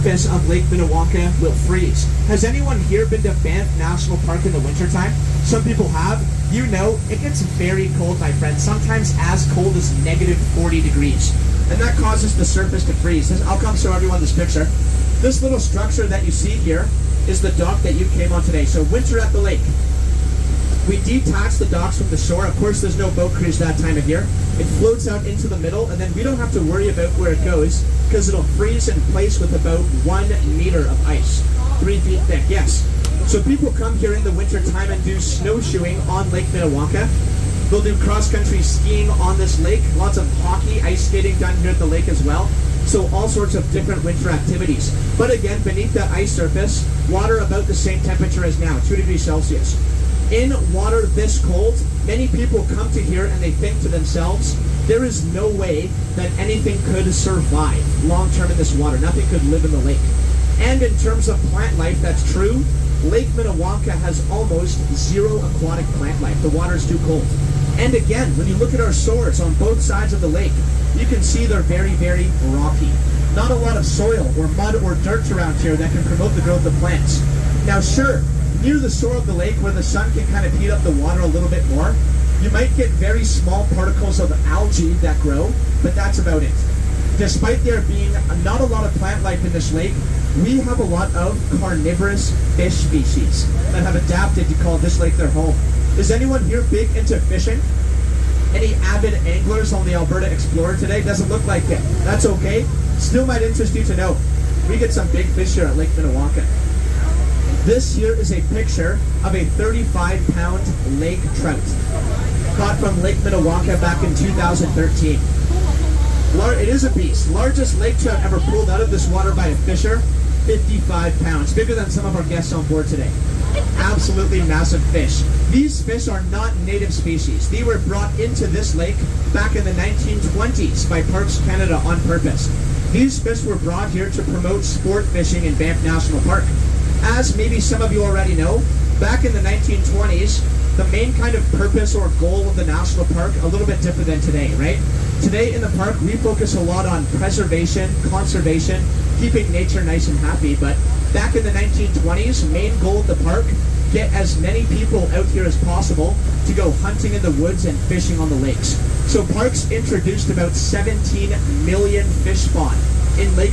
surface of Lake Minnewanka will freeze. Has anyone here been to Banff National Park in the wintertime? Some people have. You know, it gets very cold, my friends, sometimes as cold as negative 40 degrees. And that causes the surface to freeze. I'll come show everyone this picture. This little structure that you see here is the dock that you came on today. So winter at the lake. We detach the docks from the shore. Of course, there's no boat cruise that time of year. It floats out into the middle, and then we don't have to worry about where it goes because it'll freeze in place with about 1 meter of ice, 3 feet thick, yes. So people come here in the winter time and do snowshoeing on Lake Minnewanka. They'll do cross-country skiing on this lake, lots of hockey, ice skating done here at the lake as well. So all sorts of different winter activities. But again, beneath that ice surface, water about the same temperature as now, 2 degrees Celsius. In water this cold, many people come to here and they think to themselves, there is no way that anything could survive long-term in this water. Nothing could live in the lake. And in terms of plant life, that's true. Lake Minnewanka has almost zero aquatic plant life. The water is too cold. And again, when you look at our shores on both sides of the lake, you can see they're very, very rocky. Not a lot of soil or mud or dirt around here that can promote the growth of plants. Now sure, near the shore of the lake where the sun can kind of heat up the water a little bit more, you might get very small particles of algae that grow, but that's about it. Despite there being not a lot of plant life in this lake, we have a lot of carnivorous fish species that have adapted to call this lake their home. Is anyone here big into fishing? Any avid anglers on the Alberta Explorer today? Doesn't look like it. That's okay. Still might interest you to know. We get some big fish here at Lake Minnewanka. This here is a picture of a 35-pound lake trout caught from Lake Minnewanka back in 2013. It is a beast. Largest lake trout ever pulled out of this water by a fisher, 55 pounds. Bigger than some of our guests on board today. Absolutely massive fish. These fish are not native species. They were brought into this lake back in the 1920s by Parks Canada on purpose. These fish were brought here to promote sport fishing in Banff National Park. As maybe some of you already know, back in the 1920s, the main kind of purpose or goal of the national park, a little bit different than today, right? Today in the park, we focus a lot on preservation, conservation, keeping nature nice and happy, but back in the 1920s, main goal of the park, get as many people out here as possible to go hunting in the woods and fishing on the lakes. So parks introduced about 17 million fish spawn in lakes.